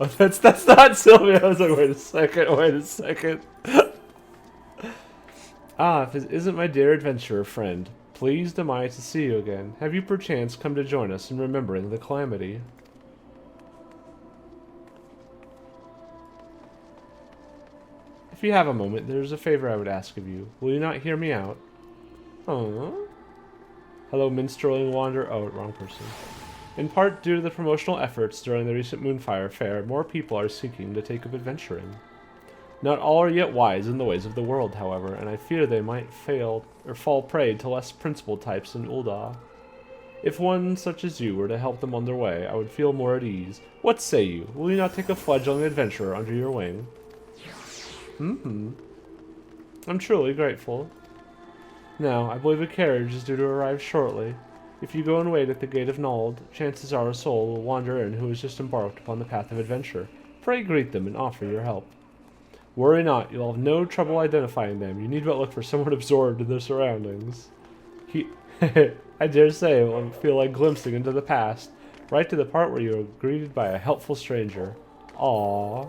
Oh, that's not Sylvia. I was like, wait a second. Ah, if it isn't my dear adventurer friend, pleased am I to see you again. Have you perchance come to join us in remembering the calamity? If you have a moment, there's a favor I would ask of you. Will you not hear me out? Oh. Hello, minstrelling wander. Oh, wrong person. In part due to the promotional efforts during the recent Moonfire Fair, more people are seeking to take up adventuring. Not all are yet wise in the ways of the world, however, and I fear they might fail or fall prey to less principled types in Ul'dah. If one such as you were to help them on their way, I would feel more at ease. What say you? Will you not take a fledgling adventurer under your wing? I'm truly grateful. Now, I believe a carriage is due to arrive shortly. If you go and wait at the gate of Nald, chances are a soul will wander in who has just embarked upon the path of adventure. Pray greet them and offer your help. Worry not, you'll have no trouble identifying them. You need but look for someone absorbed in their surroundings. I dare say it will feel like glimpsing into the past, right to the part where you are greeted by a helpful stranger. Aww.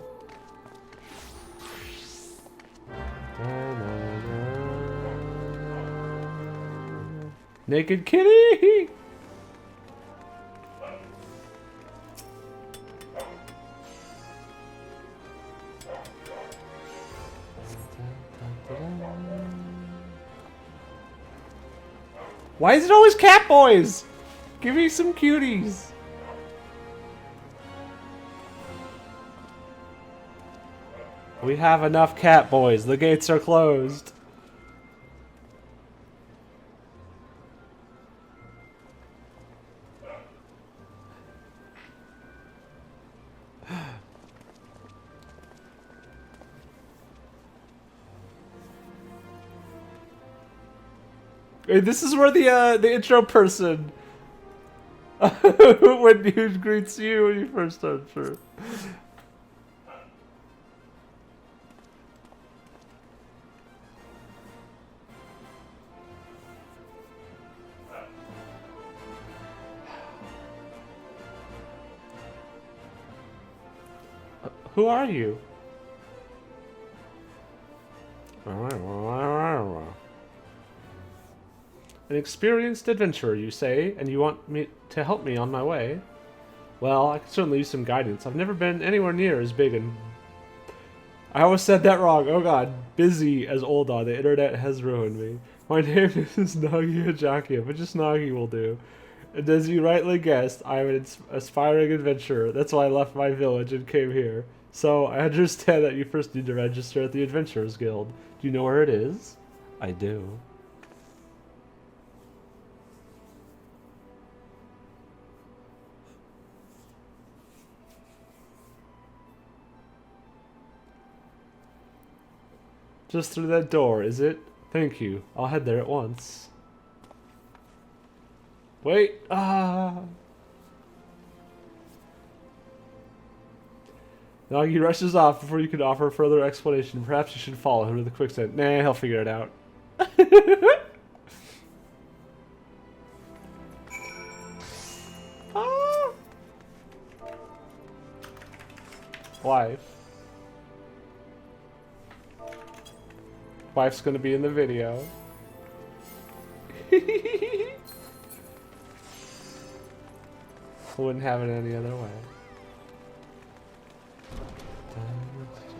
Naked kitty! Why is it always cat boys? Give me some cuties. We have enough cat boys. The gates are closed. This is where the intro person when he greets you when you first start. Sure. Who are you? An experienced adventurer, you say, and you want me to help me on my way? Well, I could certainly use some guidance. I've never been anywhere near as big and... I always said that wrong. Oh god. Busy as Ul'dah. The internet has ruined me. My name is Nagi Ajakia, but just Nagi will do. And as you rightly guessed, I am an aspiring adventurer. That's why I left my village and came here. So, I understand that you first need to register at the Adventurers Guild. Do you know where it is? I do. Just through that door, is it? Thank you. I'll head there at once. Wait. Nagi rushes off before you can offer further explanation. Perhaps you should follow him to the quicksand. Nah, he'll figure it out. Wife. Wife's gonna be in the video. Wouldn't have it any other way.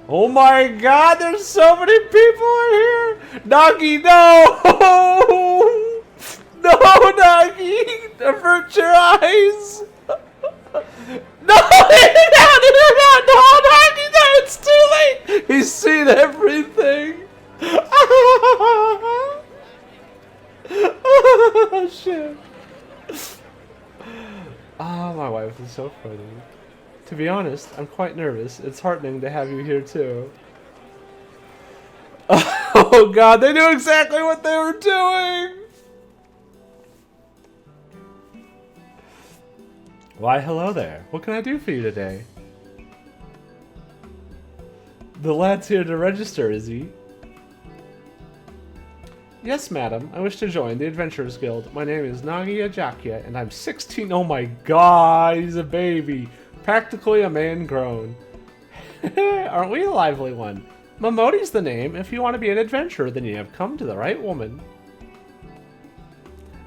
Oh my god, there's so many people in here! Nagi, no! No, Nagi! Avert your eyes! No, no, Nagi, no, it's too late! He's seen everything! Oh, shit. Oh, my wife is so funny. To be honest, I'm quite nervous. It's heartening to have you here too. Oh god, they knew exactly what they were doing! Why, hello there. What can I do for you today? The lad's here to register, is he? Yes, madam. I wish to join the Adventurers Guild. My name is Nagi Ajakia, and I'm 16. Oh my god, he's a baby. Practically a man grown. Aren't we a lively one? Momodi's the name. If you want to be an adventurer, then you have come to the right woman.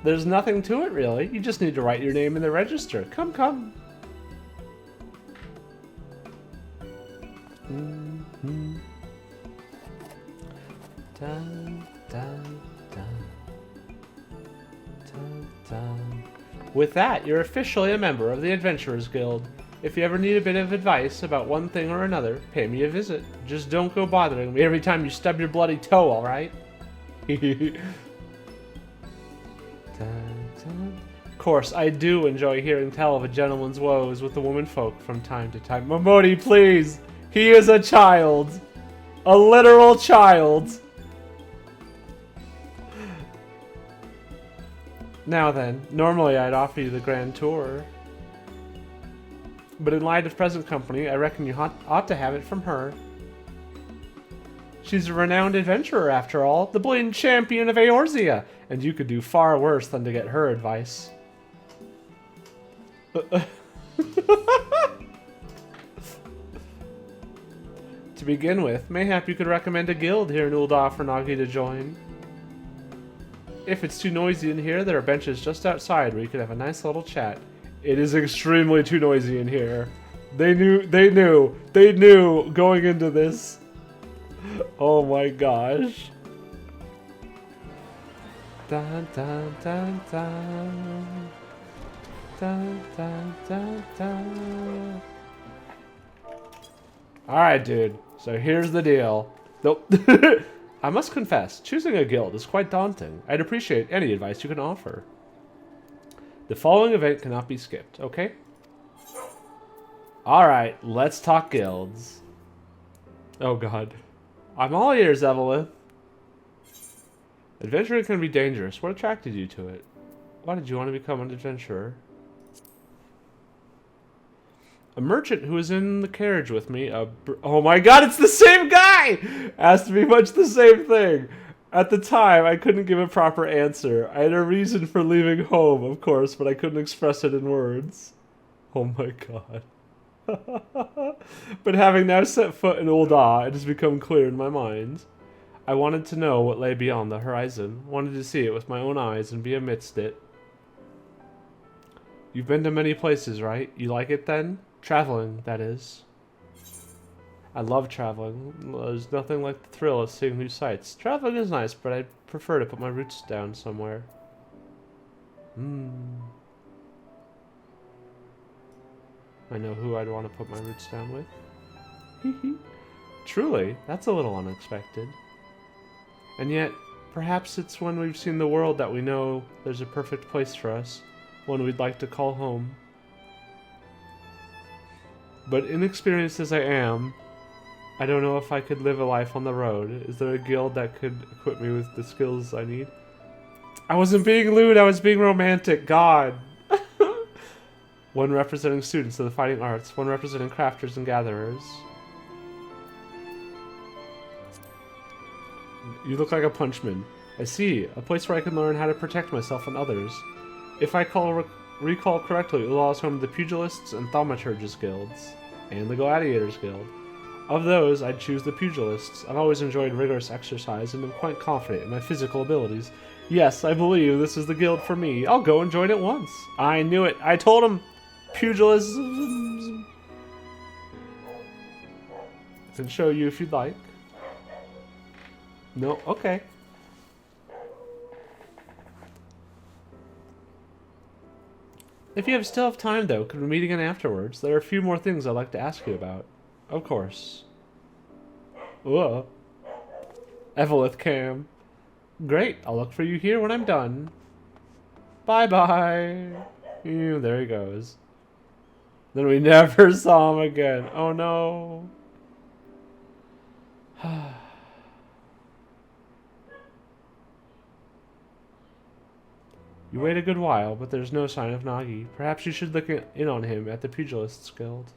There's nothing to it, really. You just need to write your name in the register. Come, come. Dun, dun, dun. Dun, dun. With that, you're officially a member of the Adventurers Guild. If you ever need a bit of advice about one thing or another, pay me a visit. Just don't go bothering me every time you stub your bloody toe, alright? Of course, I do enjoy hearing tell of a gentleman's woes with the womenfolk from time to time. Momodi, please! He is a child! A literal child! Now then, normally I'd offer you the grand tour. But in light of present company, I reckon you ought to have it from her. She's a renowned adventurer, after all, the blatant champion of Eorzea, and you could do far worse than to get her advice. To begin with, mayhap you could recommend a guild here in Ul'dah for Nagi to join. If it's too noisy in here, there are benches just outside where you could have a nice little chat. It is extremely too noisy in here. They knew going into this. Oh my gosh. Dun, dun, dun, dun. Dun, dun, dun, dun. Alright, dude. So here's the deal. Nope. I must confess, choosing a guild is quite daunting. I'd appreciate any advice you can offer. The following event cannot be skipped, okay? Alright, let's talk guilds. Oh god. I'm all ears, Evelyth. Adventuring can be dangerous. What attracted you to it? Why did you want to become an adventurer? A merchant who was in the carriage with me, oh my god, it's the same guy! Asked me much the same thing. At the time, I couldn't give a proper answer. I had a reason for leaving home, of course, but I couldn't express it in words. Oh my god. But having now set foot in Ul'dah, it has become clear in my mind. I wanted to know what lay beyond the horizon, wanted to see it with my own eyes and be amidst it. You've been to many places, right? You like it then? Traveling, that is. I love traveling. There's nothing like the thrill of seeing new sights. Traveling is nice, but I'd prefer to put my roots down somewhere. I know who I'd want to put my roots down with. Truly, that's a little unexpected. And yet, perhaps it's when we've seen the world that we know there's a perfect place for us, one we'd like to call home. But inexperienced as I am, I don't know if I could live a life on the road. Is there a guild that could equip me with the skills I need? I wasn't being lewd, I was being romantic, God! One representing students of the fighting arts, one representing crafters and gatherers. You look like a punchman. I see, a place where I can learn how to protect myself and others. If I recall correctly, Ul'dah is home to the Pugilists and Thaumaturges guilds, and the Gladiators Guild. Of those, I'd choose the Pugilists. I've always enjoyed rigorous exercise and am quite confident in my physical abilities. Yes, I believe this is the guild for me. I'll go and join it once. I knew it. I told him. Pugilism. I can show you if you'd like. No? Okay. If you still have time, though, could we meet again afterwards? There are a few more things I'd like to ask you about. Of course. Whoa. Evelyth cam. Great, I'll look for you here when I'm done. Bye-bye. There he goes. Then we never saw him again. Oh no. You wait a good while, but there's no sign of Nagi. Perhaps you should look in on him at the Pugilists Guild.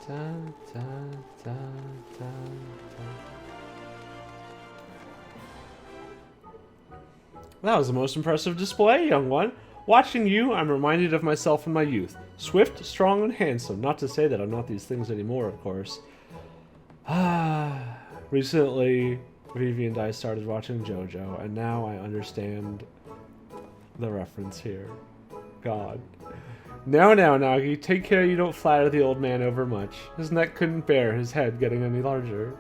Dun, dun, dun, dun, dun. That was the most impressive display, young one. Watching you, I'm reminded of myself in my youth. Swift, strong, and handsome. Not to say that I'm not these things anymore, of course. Recently, Vivi and I started watching JoJo, and now I understand the reference here. God. Now, Nagi, take care you don't flatter the old man over much. His neck couldn't bear his head getting any larger.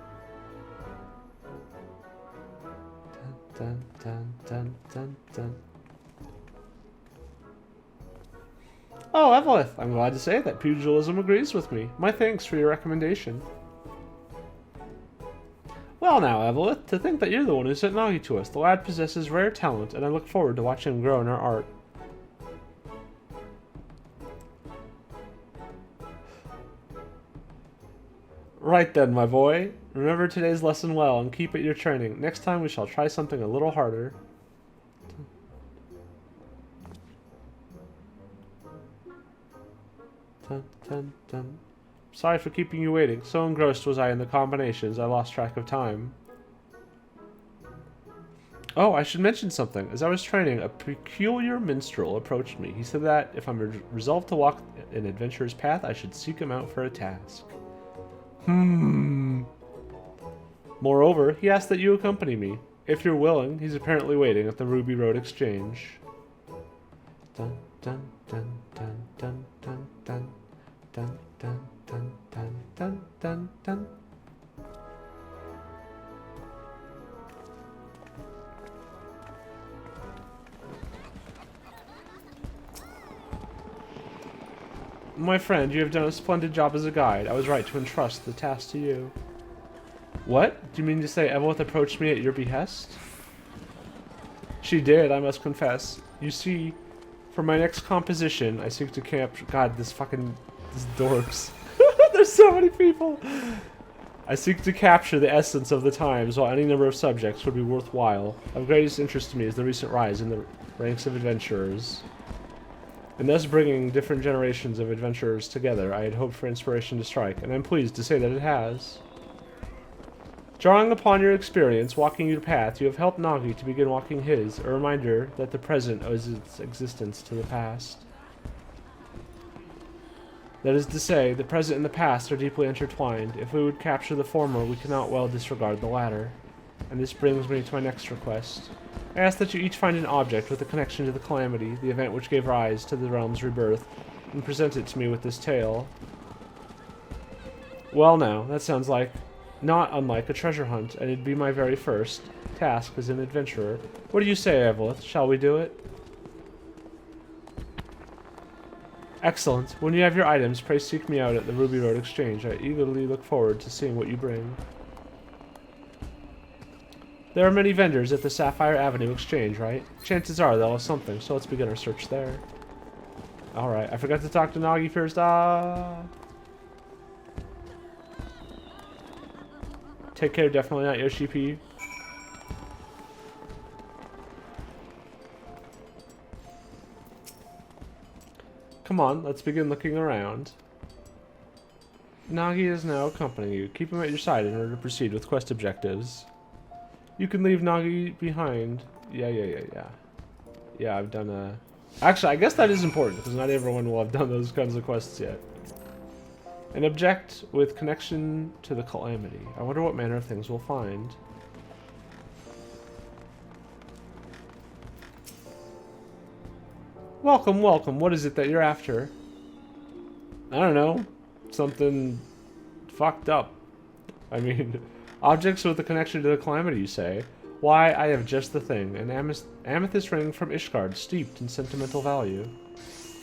Dun, dun, dun, dun, dun. Oh, Evelyth, I'm glad to say that pugilism agrees with me. My thanks for your recommendation. Well now, Evelyth, to think that you're the one who sent Nagi to us. The lad possesses rare talent, and I look forward to watching him grow in our art. Right then, my boy. Remember today's lesson well and keep at your training. Next time we shall try something a little harder. Dun, dun, dun. Sorry for keeping you waiting. So engrossed was I in the combinations, I lost track of time. Oh, I should mention something. As I was training, a peculiar minstrel approached me. He said that if I'm resolved to walk an adventurer's path, I should seek him out for a task. Moreover, he asked that you accompany me. If you're willing, he's apparently waiting at the Ruby Road Exchange. Dun, dun, dun, dun, dun, dun, dun, dun, dun, dun, dun, dun, dun, dun. My friend, you have done a splendid job as a guide. I was right to entrust the task to you. What? Do you mean to say Evelyth approached me at your behest? She did, I must confess. You see, for my next composition, I seek to capture... God, these dorks. There's so many people! I seek to capture the essence of the times, while any number of subjects would be worthwhile. Of greatest interest to me is the recent rise in the ranks of adventurers. And thus bringing different generations of adventurers together, I had hoped for inspiration to strike, and I'm pleased to say that it has. Drawing upon your experience, walking your path, you have helped Nagi to begin walking his, a reminder that the present owes its existence to the past. That is to say, the present and the past are deeply intertwined. If we would capture the former, we cannot well disregard the latter. And this brings me to my next request. I ask that you each find an object with a connection to the calamity, the event which gave rise to the realm's rebirth, and present it to me with this tale. Well now, that sounds not unlike a treasure hunt, and it'd be my very first task as an adventurer. What do you say, Evelyth? Shall we do it? Excellent. When you have your items, pray seek me out at the Ruby Road Exchange. I eagerly look forward to seeing what you bring. There are many vendors at the Sapphire Avenue Exchange, right? Chances are they'll have something, so let's begin our search there. Alright, I forgot to talk to Nagi first. Take care, definitely not Yoshi P. Come on, let's begin looking around. Nagi is now accompanying you. Keep him at your side in order to proceed with quest objectives. You can leave Nagi behind. Yeah, I've done a... Actually, I guess that is important, because not everyone will have done those kinds of quests yet. An object with connection to the calamity. I wonder what manner of things we'll find. Welcome, welcome. What is it that you're after? I don't know. Something fucked up. I mean, objects with a connection to the calamity, you say? Why, I have just the thing. An amethyst ring from Ishgard, steeped in sentimental value.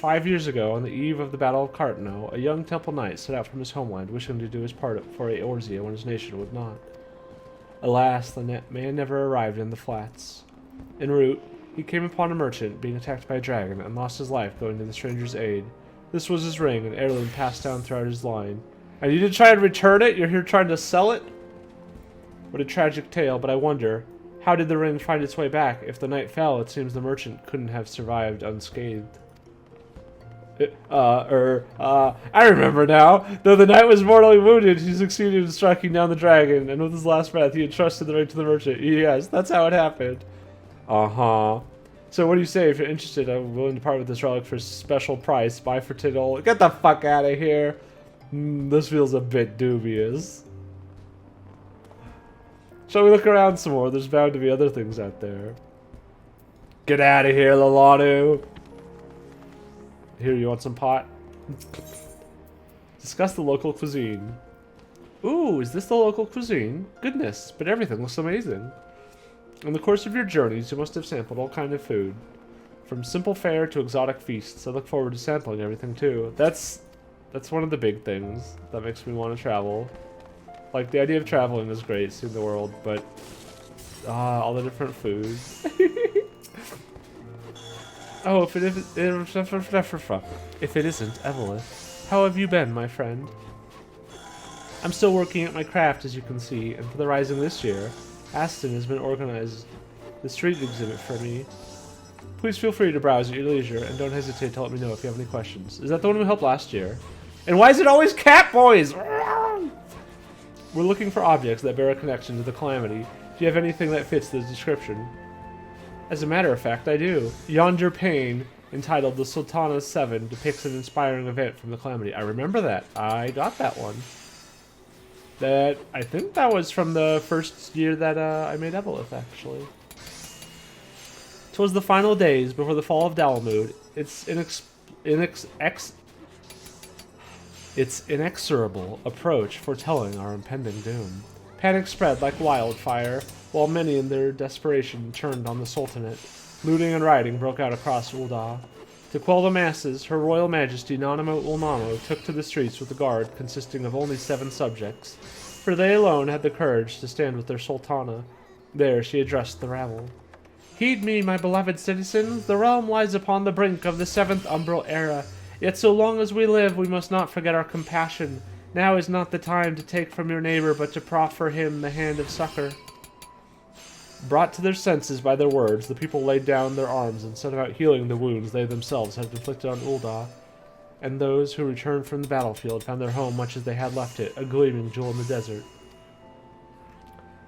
5 years ago, on the eve of the Battle of Cartano, a young temple knight set out from his homeland, wishing to do his part for Eorzea when his nation would not. Alas, the man never arrived in the flats. En route, he came upon a merchant being attacked by a dragon and lost his life going to the stranger's aid. This was his ring, an heirloom passed down throughout his line. And you didn't try and return it? You're here trying to sell it? What a tragic tale, but I wonder, how did the ring find its way back? If the knight fell, it seems the merchant couldn't have survived unscathed. I remember now. Though the knight was mortally wounded, he succeeded in striking down the dragon, and with his last breath, he entrusted the ring to the merchant. Yes, that's how it happened. Uh-huh. So what do you say? If you're interested, I'm willing to part with this relic for a special price. Buy for $10. Get the fuck out of here. This feels a bit dubious. Shall we look around some more? There's bound to be other things out there. Get out of here, Lalanu. Here, you want some pot? Discuss the local cuisine. Ooh, is this the local cuisine? Goodness, but everything looks amazing. In the course of your journeys, you must have sampled all kinds of food. From simple fare to exotic feasts. I look forward to sampling everything too. That's one of the big things that makes me want to travel. Like, the idea of traveling is great, seeing the world, but... all the different foods. Oh, if it isn't, Evelyth. How have you been, my friend? I'm still working at my craft, as you can see, and for the Rising this year, Aston has been organized the street exhibit for me. Please feel free to browse at your leisure, and don't hesitate to let me know if you have any questions. Is that the one who helped last year? And why is it always cat boys? We're looking for objects that bear a connection to the calamity. Do you have anything that fits the description? As a matter of fact, I do. Yonder Pain, entitled The Sultana's Seven, depicts an inspiring event from the calamity. I remember that. I got that one. I think that was from the first year that I made Evelyth, actually. 'Twas the final days before the fall of Dalamud. Its inexorable approach foretelling our impending doom. Panic spread like wildfire, while many in their desperation turned on the Sultanate. Looting and rioting broke out across Ul'dah. To quell the masses, Her Royal Majesty Nanamo Ulnamo took to the streets with a guard consisting of only 7 subjects, for they alone had the courage to stand with their Sultana. There she addressed the rabble. Heed me, my beloved citizens, the realm lies upon the brink of the 7th umbral era, yet so long as we live we must not forget our compassion. Now is not the time to take from your neighbor, but to proffer him the hand of succor. Brought to their senses by their words, the people laid down their arms and set about healing the wounds they themselves had inflicted on Ul'dah. And those who returned from the battlefield found their home much as they had left it, a gleaming jewel in the desert.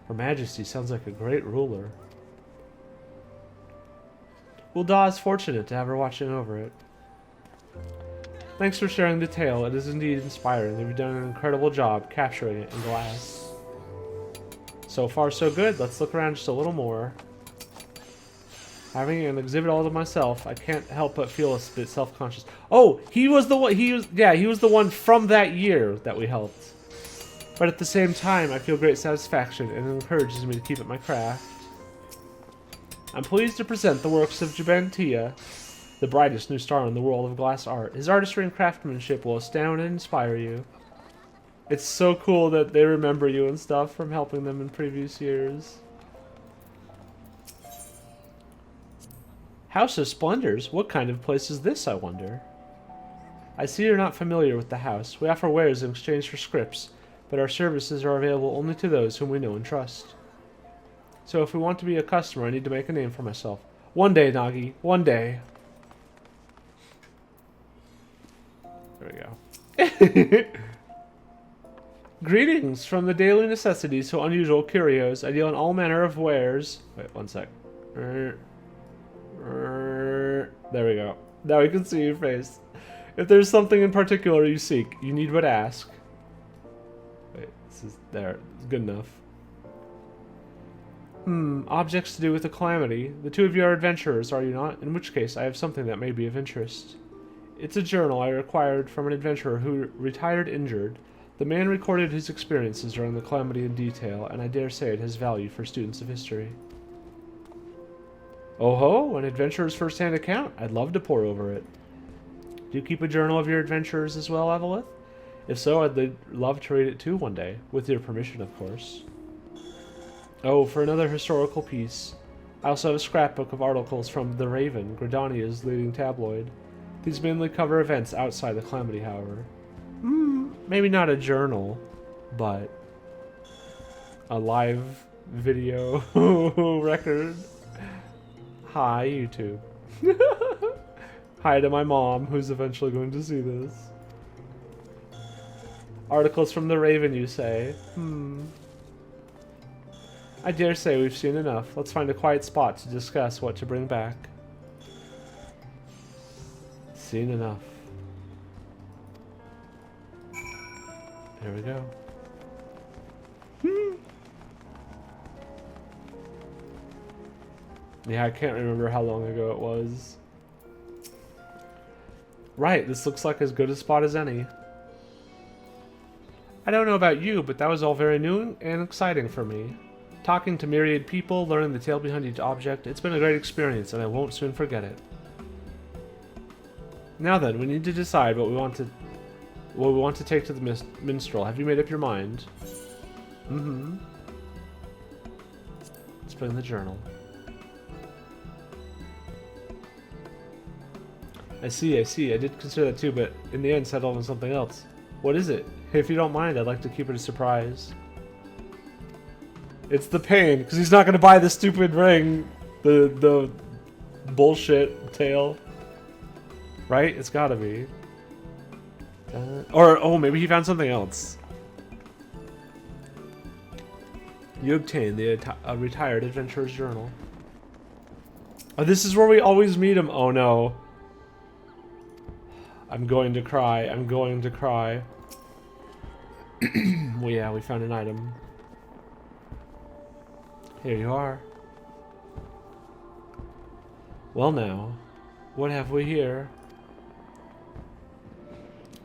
Her Majesty sounds like a great ruler. Ul'dah is fortunate to have her watching over it. Thanks for sharing the tale. It is indeed inspiring. You've done an incredible job capturing it in glass. So far, so good. Let's look around just a little more. Having an exhibit all to myself, I can't help but feel a bit self-conscious. Oh, he was the one. He was the one from that year that we helped. But at the same time, I feel great satisfaction, and it encourages me to keep at my craft. I'm pleased to present the works of Jabantia, the brightest new star in the world of glass art. His artistry and craftsmanship will astound and inspire you. It's so cool that they remember you and stuff from helping them in previous years. House of Splendors? What kind of place is this, I wonder? I see you're not familiar with the house. We offer wares in exchange for scripts, but our services are available only to those whom we know and trust. So if we want to be a customer, I need to make a name for myself. One day, Nagi. One day. There we go. Greetings from the daily necessities to unusual curios. I deal in all manner of wares. Wait, one sec. There we go. Now we can see your face. If there's something in particular you seek, you need but ask. Wait, this is there. It's good enough. Objects to do with the calamity. The two of you are adventurers, are you not? In which case, I have something that may be of interest. It's a journal I acquired from an adventurer who retired injured. The man recorded his experiences during the calamity in detail, and I dare say it has value for students of history. Oh ho, an adventurer's first-hand account. I'd love to pore over it. Do you keep a journal of your adventures as well, Evelyth? If so, I'd love to read it too one day, with your permission, of course. Oh, for another historical piece. I also have a scrapbook of articles from The Raven, Gridania's leading tabloid. These mainly cover events outside the calamity, however. Maybe not a journal, but a live video record. Hi, YouTube. Hi to my mom, who's eventually going to see this. Articles from The Raven, you say? I dare say we've seen enough. Let's find a quiet spot to discuss what to bring back. Seen enough. There we go. Yeah, I can't remember how long ago it was. Right, this looks like as good a spot as any. I don't know about you, but that was all very new and exciting for me. Talking to myriad people, learning the tale behind each object, it's been a great experience and I won't soon forget it. Now then, we need to decide what we want to take to the minstrel. Have you made up your mind? Mm-hmm. Let's put in the journal. I see. I did consider that too, but in the end settled on something else. What is it? If you don't mind, I'd like to keep it a surprise. It's the pain, because he's not going to buy the stupid ring. The bullshit tail. Right? It's gotta be. Or, oh, maybe he found something else. You obtained the retired adventurer's journal. Oh, this is where we always meet him. Oh no. I'm going to cry. I'm going to cry. Well, yeah, we found an item. Here you are. Well now, what have we here?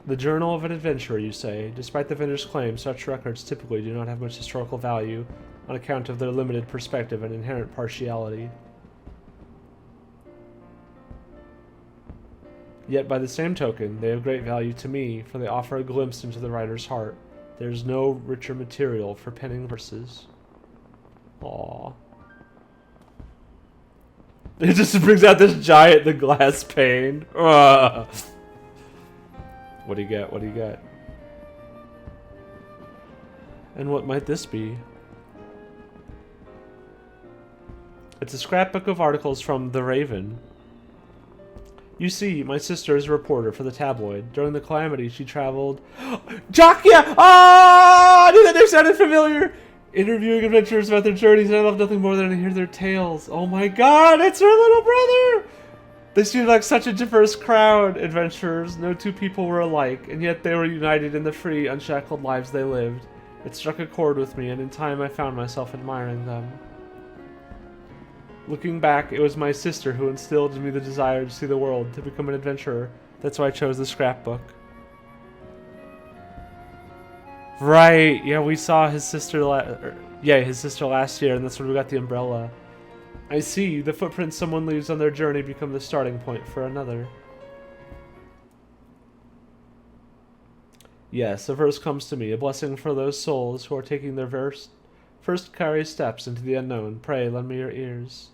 The Journal of an Adventurer, you say. Despite the vendor's claim, such records typically do not have much historical value on account of their limited perspective and inherent partiality. Yet by the same token, they have great value to me, for they offer a glimpse into the writer's heart. There is no richer material for penning verses. Aww. It just brings out this giant, the glass pane. Ugh. What do you get? What do you get? And what might this be? It's a scrapbook of articles from The Raven. You see, my sister is a reporter for the tabloid. During the calamity, she traveled... Jakia! Ah! I knew that name sounded familiar! Interviewing adventurers about their journeys, and I love nothing more than to hear their tales. Oh my god, it's her little brother! They seemed like such a diverse crowd, adventurers. No two people were alike, and yet they were united in the free, unshackled lives they lived. It struck a chord with me, and in time I found myself admiring them. Looking back, it was my sister who instilled in me the desire to see the world, to become an adventurer. That's why I chose the scrapbook. Right, yeah, we saw his sister last year, and that's when we got the umbrella. I see, the footprints someone leaves on their journey become the starting point for another. Yes, a verse comes to me, a blessing for those souls who are taking their first carry steps into the unknown. Pray, lend me your ears.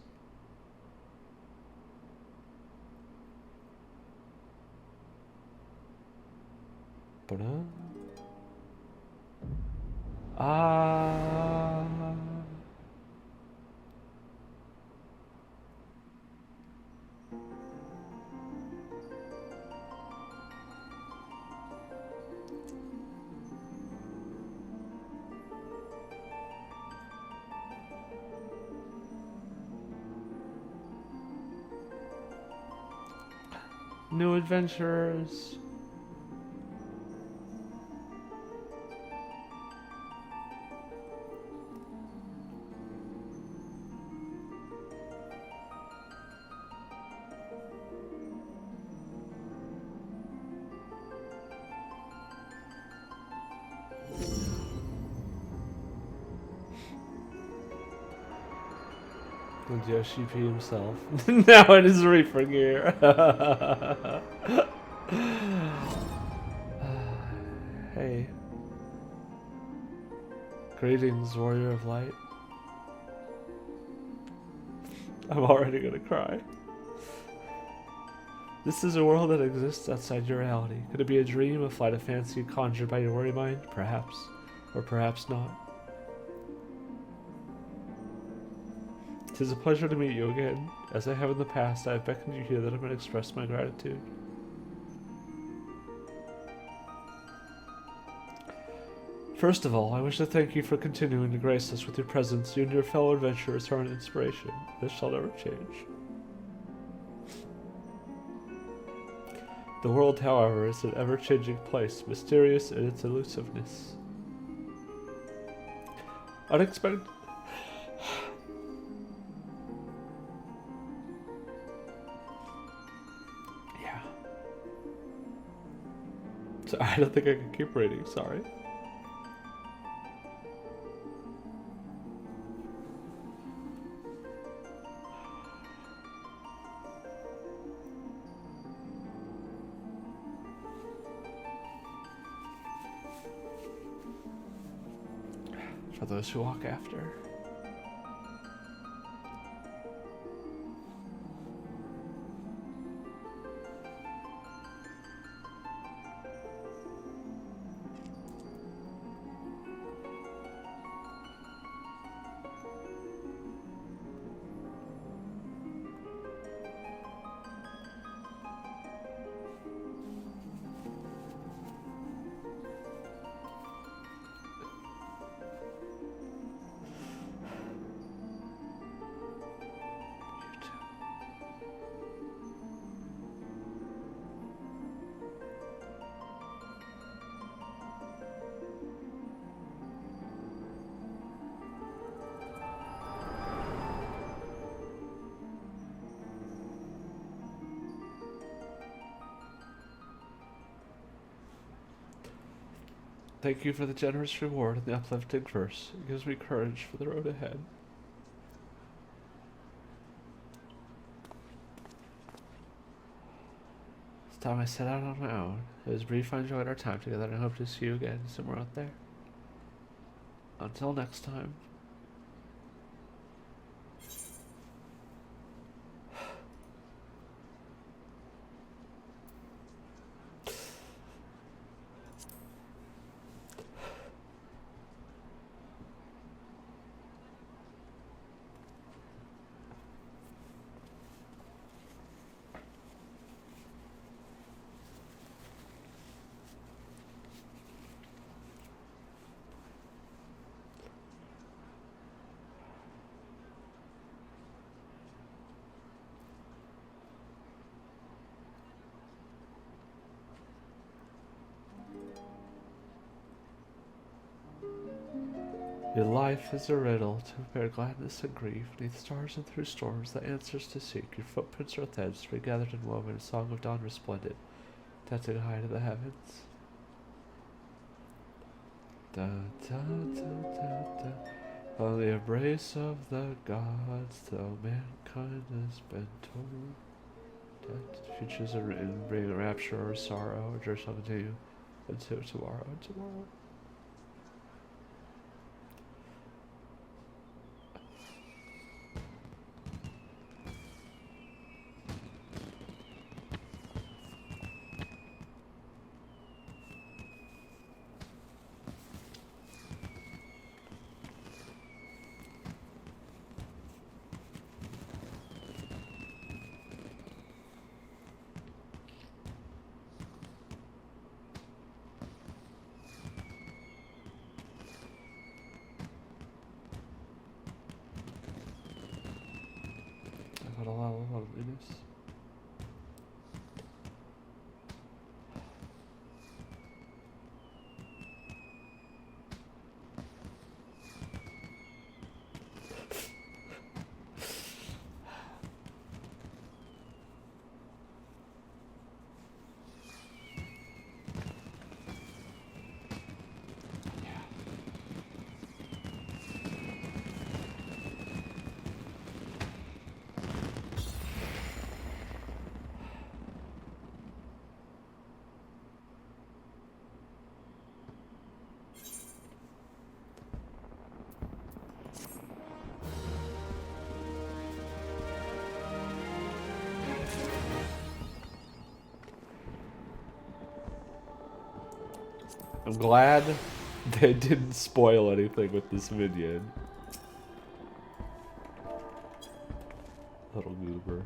New adventurers. And Yoshi P himself. Now it is Reaper gear. Hey. Greetings, warrior of light. I'm already gonna cry. This is a world that exists outside your reality. Could it be a dream, a flight of fancy conjured by your worry mind? Perhaps. Or perhaps not. 'Tis a pleasure to meet you again. As I have in the past, I have beckoned you here that I might express my gratitude. First of all, I wish to thank you for continuing to grace us with your presence. You and your fellow adventurers are an inspiration. This shall never change. The world, however, is an ever-changing place, mysterious in its elusiveness. Unexpected. Yeah. So I don't think I can keep reading, sorry. For those who walk after. Thank you for the generous reward and the uplifting verse. It gives me courage for the road ahead. It's time I set out on my own. It was brief. I enjoyed our time together, and I hope to see you again somewhere out there. Until next time. Your life is a riddle to compare gladness and grief, neath stars and through storms, the answers to seek. Your footprints are threads, regathered and woven, a song of dawn resplendent, dancing high to the heavens. Da, da, da, da, da. On the embrace of the gods, though mankind has been told that futures are written, bring a rapture or sorrow, or joy shall continue until tomorrow and tomorrow. I've had a lot of loneliness. I'm glad they didn't spoil anything with this minion. Little goober.